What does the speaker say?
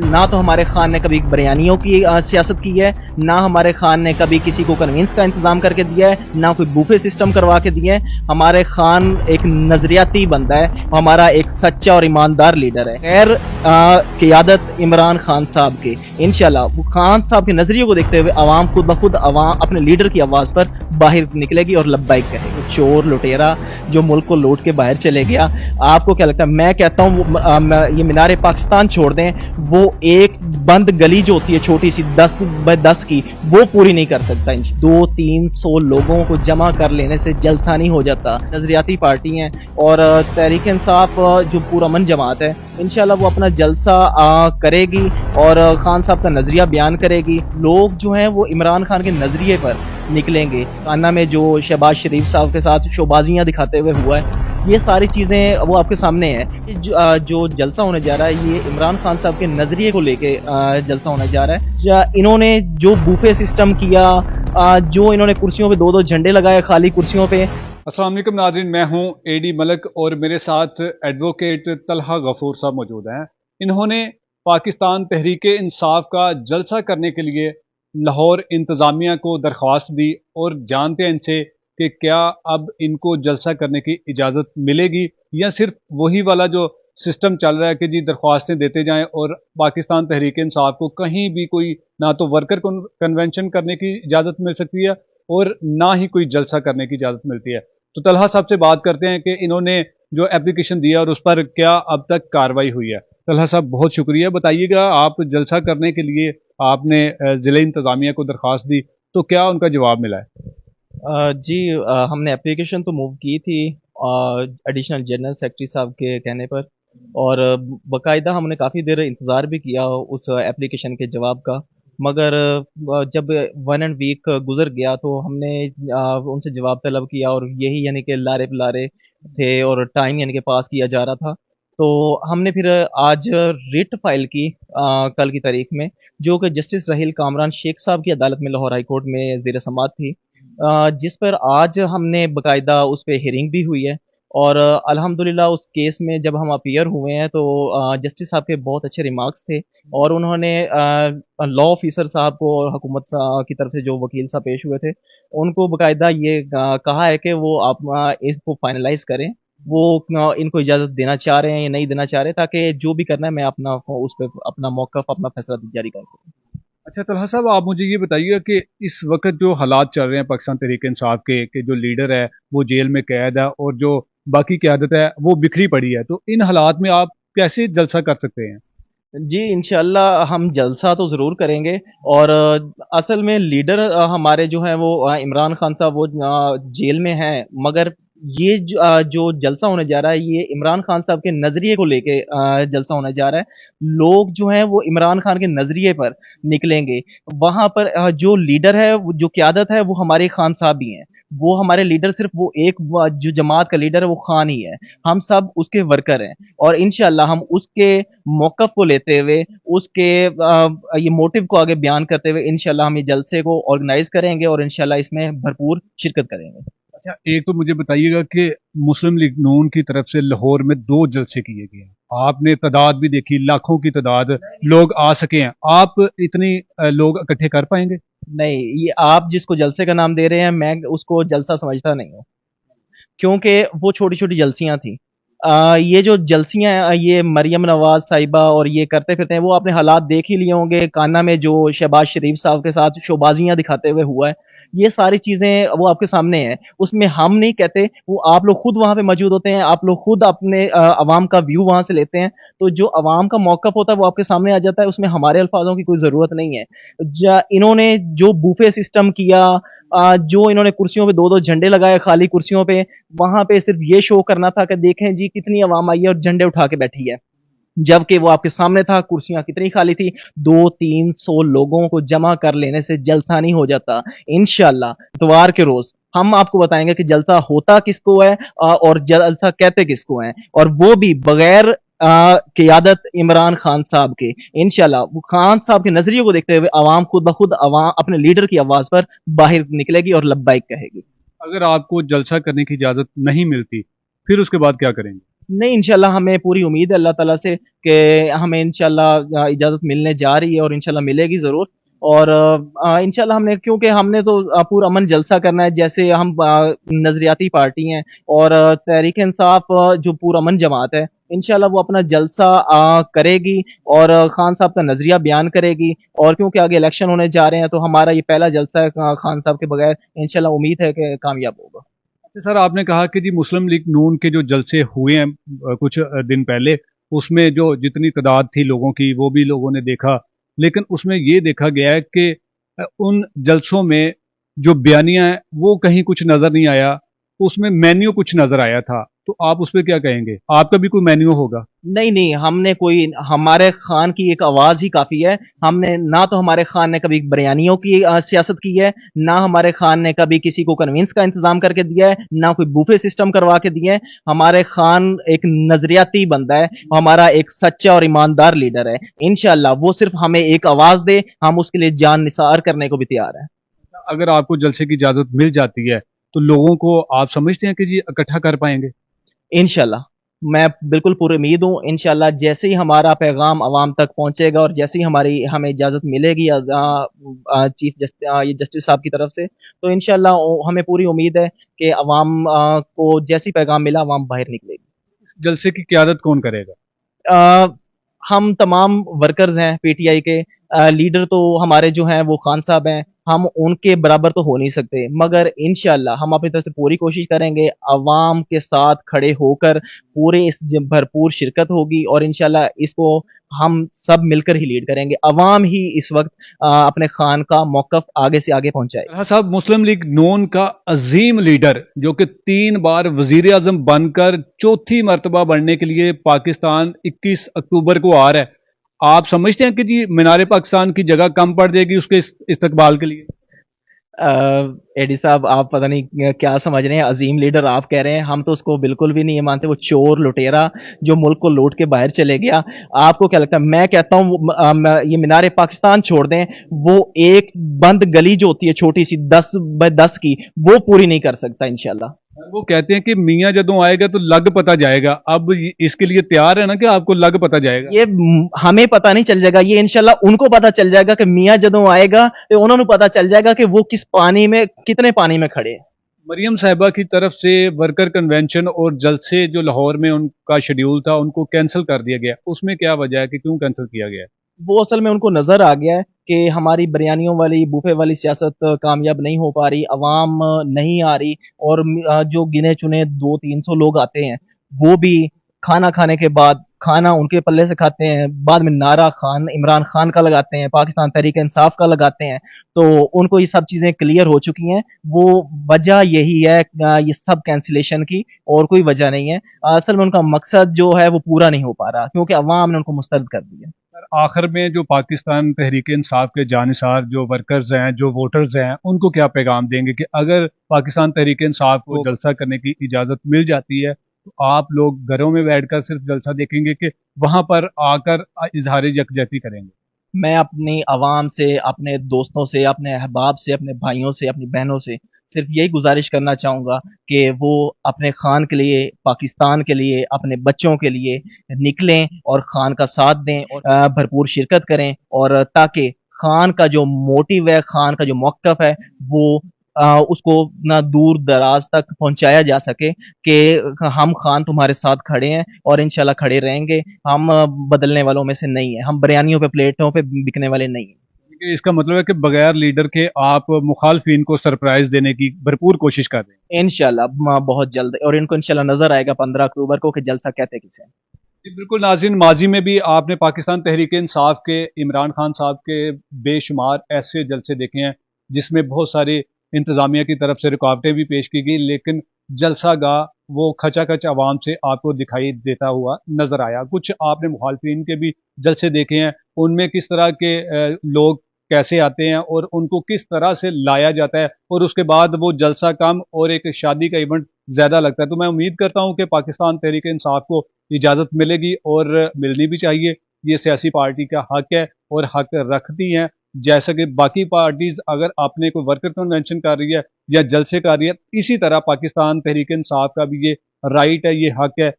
نہ تو ہمارے خان نے کبھی بریانیوں کی سیاست کی ہے، نہ ہمارے خان نے کبھی کسی کو کنوینس کا انتظام کر کے دیا ہے، نہ کوئی بوفے سسٹم کروا کے دیا ہے۔ ہمارے خان ایک نظریاتی بندہ ہے، ہمارا ایک سچا اور ایماندار لیڈر ہے۔ خیر قیادت عمران خان صاحب کے انشاءاللہ وہ خان صاحب کے نظریے کو دیکھتے ہوئے عوام خود بخود عوام اپنے لیڈر کی آواز پر باہر نکلے گی اور لبیک کہے گی۔ چور لٹیرا جو ملک کو لوٹ کے باہر چلے گیا، آپ کو کیا لگتا ہے؟ میں کہتا ہوں یہ مینار پاکستان چھوڑ دیں، وہ ایک بند گلی جو ہوتی ہے چھوٹی سی 10x10 کی، وہ پوری نہیں کر سکتا۔ 200-300 لوگوں کو جمع کر لینے سے جلسہ نہیں ہو جاتا۔ نظریاتی پارٹی ہیں اور تحریک انصاف جو پورا من جماعت ہے، انشاءاللہ وہ اپنا جلسہ کرے گی اور خان صاحب کا نظریہ بیان کرے گی۔ لوگ جو ہیں وہ عمران خان کے نظریے پر نکلیں گے۔ کانا میں جو شہباز شریف صاحب کے ساتھ شوبازیاں دکھاتے ہوئے ہوا ہے، یہ ساری چیزیں وہ آپ کے سامنے ہیں۔ جو جلسہ ہونے جا رہا ہے یہ عمران خان صاحب کے نظریے کو لے کے جلسہ ہونے جا رہا ہے۔ انہوں نے جو بوفے سسٹم کیا، جو انہوں نے کرسیوں پہ 2-2 جھنڈے لگائے خالی کرسیوں پہ۔ السلام علیکم ناظرین، میں ہوں اے ڈی ملک اور میرے ساتھ ایڈوکیٹ طلحہ غفور صاحب موجود ہیں۔ انہوں نے پاکستان تحریک انصاف کا جلسہ کرنے کے لیے لاہور انتظامیہ کو درخواست دی اور جانتے ہیں ان سے کہ کیا اب ان کو جلسہ کرنے کی اجازت ملے گی یا صرف وہی والا جو سسٹم چل رہا ہے کہ جی درخواستیں دیتے جائیں اور پاکستان تحریک انصاف کو کہیں بھی کوئی نہ تو ورکر کنونشن کرنے کی اجازت مل سکتی ہے اور نہ ہی کوئی جلسہ کرنے کی اجازت ملتی ہے۔ تو طلحہ صاحب سے بات کرتے ہیں کہ انہوں نے جو اپلیکیشن دیا اور اس پر کیا اب تک کارروائی ہوئی ہے۔ طلحہ صاحب بہت شکریہ، بتائیے گا آپ جلسہ کرنے کے لیے آپ نے ضلع انتظامیہ کو درخواست دی تو کیا ان کا جواب ملا ہے؟ جی ہم نے اپلیکیشن تو موو کی تھی ایڈیشنل جنرل سیکرٹری صاحب کے کہنے پر، اور باقاعدہ ہم نے کافی دیر انتظار بھی کیا اس اپلیکیشن کے جواب کا، مگر جب 1 ویک گزر گیا تو ہم نے ان سے جواب طلب کیا اور یہی یعنی کہ لارے پلارے تھے اور ٹائم یعنی کہ پاس کیا جا رہا تھا۔ تو ہم نے پھر آج ریٹ فائل کی کل کی تاریخ میں، جو کہ جسٹس رحیل کامران شیخ صاحب کی عدالت میں لاہور ہائی کورٹ میں زیر سماعت تھی، جس پر آج ہم نے باقاعدہ اس پہ ہیئرنگ بھی ہوئی ہے۔ اور الحمدللہ اس کیس میں جب ہم اپیئر ہوئے ہیں تو جسٹس صاحب کے بہت اچھے ریمارکس تھے، اور انہوں نے لا آفیسر صاحب کو اور حکومت کی طرف سے جو وکیل صاحب پیش ہوئے تھے ان کو باقاعدہ یہ کہا ہے کہ وہ آپ اس کو فائنلائز کریں، وہ ان کو اجازت دینا چاہ رہے ہیں یا نہیں دینا چاہ رہے، تاکہ جو بھی کرنا ہے میں اپنا اس پہ اپنا موقف اپنا فیصلہ جاری کر سکوں۔ اچھا طلحہ صاحب، آپ مجھے یہ بتائیے گا کہ اس وقت جو حالات چل رہے ہیں پاکستان تحریک انصاف کے کہ جو لیڈر ہے وہ جیل میں قید ہے اور جو باقی قیادت ہے وہ بکھری پڑی ہے، تو ان حالات میں آپ کیسے جلسہ کر سکتے ہیں؟ جی انشاءاللہ ہم جلسہ تو ضرور کریں گے، اور اصل میں لیڈر ہمارے جو ہیں وہ عمران خان صاحب وہ جیل میں ہیں، مگر یہ جو جلسہ ہونے جا رہا ہے یہ عمران خان صاحب کے نظریے کو لے کے جلسہ ہونے جا رہا ہے۔ لوگ جو ہیں وہ عمران خان کے نظریے پر نکلیں گے، وہاں پر جو لیڈر ہے جو قیادت ہے وہ ہمارے خان صاحب ہی ہیں، وہ ہمارے لیڈر صرف وہ ایک جو جماعت کا لیڈر ہے وہ خان ہی ہے، ہم سب اس کے ورکر ہیں، اور انشاءاللہ ہم اس کے موقف کو لیتے ہوئے اس کے یہ موٹیو کو آگے بیان کرتے ہوئے انشاءاللہ ہم یہ جلسے کو آرگنائز کریں گے اور انشاءاللہ اس میں بھرپور شرکت کریں گے۔ اچھا، ایک تو مجھے بتائیے گا کہ مسلم لیگ نون کی طرف سے لاہور میں 2 جلسے کیے گئے ہیں، آپ نے تعداد بھی دیکھی، لاکھوں کی تعداد لوگ آ سکے ہیں، آپ اتنی لوگ اکٹھے کر پائیں گے؟ نہیں، یہ آپ جس کو جلسے کا نام دے رہے ہیں میں اس کو جلسہ سمجھتا نہیں ہوں، کیونکہ وہ چھوٹی چھوٹی جلسیاں تھیں۔ یہ جو جلسیاں یہ مریم نواز صاحبہ اور یہ کرتے پھرتے ہیں، وہ آپ نے حالات دیکھ ہی لیے ہوں گے، کانا میں جو شہباز شریف صاحب کے ساتھ شوبازیاں دکھاتے ہوئے ہوا ہے، یہ ساری چیزیں وہ آپ کے سامنے ہیں، اس میں ہم نہیں کہتے، وہ آپ لوگ خود وہاں پہ موجود ہوتے ہیں، آپ لوگ خود اپنے عوام کا ویو وہاں سے لیتے ہیں، تو جو عوام کا موقف ہوتا ہے وہ آپ کے سامنے آ جاتا ہے، اس میں ہمارے الفاظوں کی کوئی ضرورت نہیں ہے۔ انہوں نے جو بوفے سسٹم کیا، جو انہوں نے کرسیوں پہ 2-2 جھنڈے لگائے خالی کرسیوں پہ، وہاں پہ صرف یہ شو کرنا تھا کہ دیکھیں جی کتنی عوام آئی ہے اور جھنڈے اٹھا کے بیٹھی ہے، جبکہ وہ آپ کے سامنے تھا کرسیاں کتنی خالی تھی۔ 200-300 لوگوں کو جمع کر لینے سے جلسہ نہیں ہو جاتا۔ انشاءاللہ اتوار کے روز ہم آپ کو بتائیں گے کہ جلسہ ہوتا کس کو ہے اور جلسہ کہتے کس کو ہیں، اور وہ بھی بغیر قیادت عمران خان صاحب کے۔ انشاءاللہ وہ خان صاحب کے نظریے کو دیکھتے ہوئے عوام خود بخود عوام اپنے لیڈر کی آواز پر باہر نکلے گی اور لبیک کہے گی۔ اگر آپ کو جلسہ کرنے کی اجازت نہیں ملتی پھر اس کے بعد کیا کریں گے؟ नहीं, इंशाल्लाह हमें पूरी उम्मीद है अल्लाह ताला से कि हमें इंशाल्लाह इजाज़त मिलने जा रही है और इंशाल्लाह मिलेगी ज़रूर। और इंशाल्लाह हमने, क्योंकि हमने तो पुरअमन जलसा करना है, जैसे हम नज़रियाती पार्टी हैं और तहरीक इंसाफ जो पुरअमन जमात है, इंशाल्लाह वो अपना जलसा करेगी और खान साहब का नज़रिया बयान करेगी। और क्योंकि आगे इलेक्शन होने जा रहे हैं तो हमारा ये पहला जलसा है खान साहब के बगैर, इंशाल्लाह उम्मीद है कि कामयाब होगा। अच्छा सर, आपने कहा कि जी मुस्लिम लीग नून के जो जलसे हुए हैं कुछ दिन पहले, उसमें जो जितनी तादाद थी लोगों की वो भी लोगों ने देखा, लेकिन उसमें ये देखा गया है कि उन जलसों में जो बयानियां हैं वो कहीं कुछ नजर नहीं आया, उसमें मेन्यू कुछ नजर आया था। तो आप उस पर क्या कहेंगे? आपका भी कोई मेन्यू होगा? नहीं नहीं, हमने कोई, हमारे खान की एक आवाज ही काफी है। हमने ना तो हमारे खान ने कभी बरयानियों की सियासत की है, ना हमारे खान ने कभी किसी को कन्विंस का इंतजाम करके दिया है, ना कोई बूफे सिस्टम करवा के दिए है। हमारे खान एक नजरियाती बंदा है, हमारा एक सच्चा और ईमानदार लीडर है। इंशाल्लाह वो सिर्फ हमें एक आवाज दे, हम उसके लिए जान निसार करने को भी तैयार हैं। अगर आपको जलसे की इजाजत मिल जाती है तो लोगों को आप समझते हैं कि जी इकट्ठा कर पाएंगे? इंशाल्लाह मैं बिल्कुल पूरी उम्मीद हूँ। इंशाल्लाह जैसे ही हमारा पैगाम आवाम तक पहुंचेगा और जैसे ही हमारी हमें इजाज़त मिलेगी चीफ ये जस्टिस साहब की तरफ से, तो इंशाल्लाह हमें पूरी उम्मीद है कि आवाम को जैसी पैगाम मिला आवाम बाहर निकलेगी। जलसे की क्यादत कौन करेगा? अ, हम तमाम वर्कर्स हैं पीटीआई के, लीडर तो हमारे जो हैं वो खान साहब हैं, हम उनके बराबर तो हो नहीं सकते, मगर इंशाल्लाह हम अपनी तरफ से पूरी कोशिश करेंगे, अवाम के साथ खड़े होकर पूरे इस भरपूर शिरकत होगी और इंशाल्लाह इसको हम सब मिलकर ही लीड करेंगे। अवाम ही इस वक्त अपने खान का मौकफ आगे से आगे पहुंचाए। तलहा साहब, मुस्लिम लीग नून का अजीम लीडर जो कि 3 बार वजीर आजम बनकर चौथी मरतबा बनने के लिए पाकिस्तान 21 अक्टूबर को आ रहा है, आप समझते हैं कि जी मीनार पाकिस्तान की जगह कम पड़ जाएगी उसके इस्तकबाल के लिए? एडी साहब, आप पता नहीं क्या समझ रहे हैं, अजीम लीडर आप कह रहे हैं, हम तो उसको बिल्कुल भी नहीं मानते। वो चोर लुटेरा जो मुल्क को लूट के बाहर चले गया। आपको क्या लगता है? मैं कहता हूँ ये मीनार पाकिस्तान छोड़ दें, वो एक बंद गली जो होती है छोटी सी 10 बाय 10 की, वो पूरी नहीं कर सकता इंशाल्लाह। वो कहते हैं कि मियाँ जदों आएगा तो लग पता जाएगा। अब इसके लिए तैयार है ना कि आपको लग पता जाएगा? ये हमें पता नहीं चल जाएगा, ये इंशाल्लाह उनको पता चल जाएगा कि मियाँ जदों आएगा तो उन्होंने पता चल जाएगा कि वो किस पानी में, कितने पानी में खड़े हैं। मरियम साहिबा की तरफ से वर्कर कन्वेंशन और जलसे जो लाहौर में उनका शेड्यूल था उनको कैंसिल कर दिया गया, उसमें क्या वजह है कि क्यों कैंसिल किया गया? वो असल में उनको नजर आ गया है कि हमारी बिरयानियों वाली बूफे वाली सियासत कामयाब नहीं हो पा रही, अवाम नहीं आ रही और जो गिने चुने 200-300 लोग आते हैं वो भी खाना खाने के बाद खाना उनके पल्ले से खाते हैं, बाद में नारा खान इमरान खान का लगाते हैं, पाकिस्तान तहरीक इंसाफ का लगाते हैं। तो उनको ये सब चीजें क्लियर हो चुकी हैं। वो वजह यही है ये सब कैंसिलेशन की, और कोई वजह नहीं है। असल में उनका मकसद जो है वो पूरा नहीं हो पा रहा क्योंकि अवाम ने उनको मुस्तरद कर दिया। आखिर में जो पाकिस्तान तहरीक इंसाफ के जानिसार जो वर्कर्स हैं, जो वोटर्स हैं, उनको क्या पैगाम देंगे कि अगर पाकिस्तान तहरीक इंसाफ को जलसा करने की इजाज़त मिल जाती है तो आप लोग घरों में बैठकर सिर्फ जलसा देखेंगे कि वहां पर आकर इजहार यकजहती करेंगे? मैं अपनी आवाम से, अपने दोस्तों से, अपने अहबाब से, अपने भाइयों से, अपनी बहनों से सिर्फ यही गुजारिश करना चाहूँगा कि वो अपने खान के लिए, पाकिस्तान के लिए, अपने बच्चों के लिए निकलें और खान का साथ दें और भरपूर शिरकत करें, और ताकि खान का जो मोटिव है, खान का जो मौक़िफ़ है, वो उसको ना दूर दराज तक पहुंचाया जा सके कि हम खान तुम्हारे साथ खड़े हैं और इंशाल्लाह खड़े रहेंगे। हम बदलने वालों में से नहीं है, हम बिरयानियों पे, प्लेटों पे बिकने वाले नहीं हैं। कि इसका मतलब है कि बगैर लीडर के आप मुखालफिन को सरप्राइज देने की भरपूर कोशिश कर रहे हैं? इंशाल्लाह बहुत जल्द, और इनको इंशाल्लाह नजर आएगा 15 अक्टूबर को कि जलसा कहते किसे। जी बिल्कुल नाज़रीन, माजी में भी आपने पाकिस्तान तहरीक इंसाफ के इमरान खान साहब के बेशुमार ऐसे जलसे देखे हैं जिसमें बहुत सारी इंतज़ामिया की तरफ से रुकावटें भी पेश की गई, लेकिन जलसा गाह वो खचाखच आवाम से आपको दिखाई देता हुआ नजर आया। कुछ आपने मुखालफिन के भी जलसे देखे हैं, उनमें किस तरह के लोग कैसे आते हैं और उनको किस तरह से लाया जाता है और उसके बाद वो जलसा कम और एक शादी का इवेंट ज़्यादा लगता है। तो मैं उम्मीद करता हूँ कि पाकिस्तान तहरीक इंसाफ को इजाज़त मिलेगी और मिलनी भी चाहिए। ये सियासी पार्टी का हक है और हक रखती हैं, जैसा कि बाकी पार्टीज अगर अपने कोई वर्कर कन्वेंशन कर रही है या जलसे कर रही है, इसी तरह पाकिस्तान तहरीक इंसाफ का भी ये राइट है, ये हक है।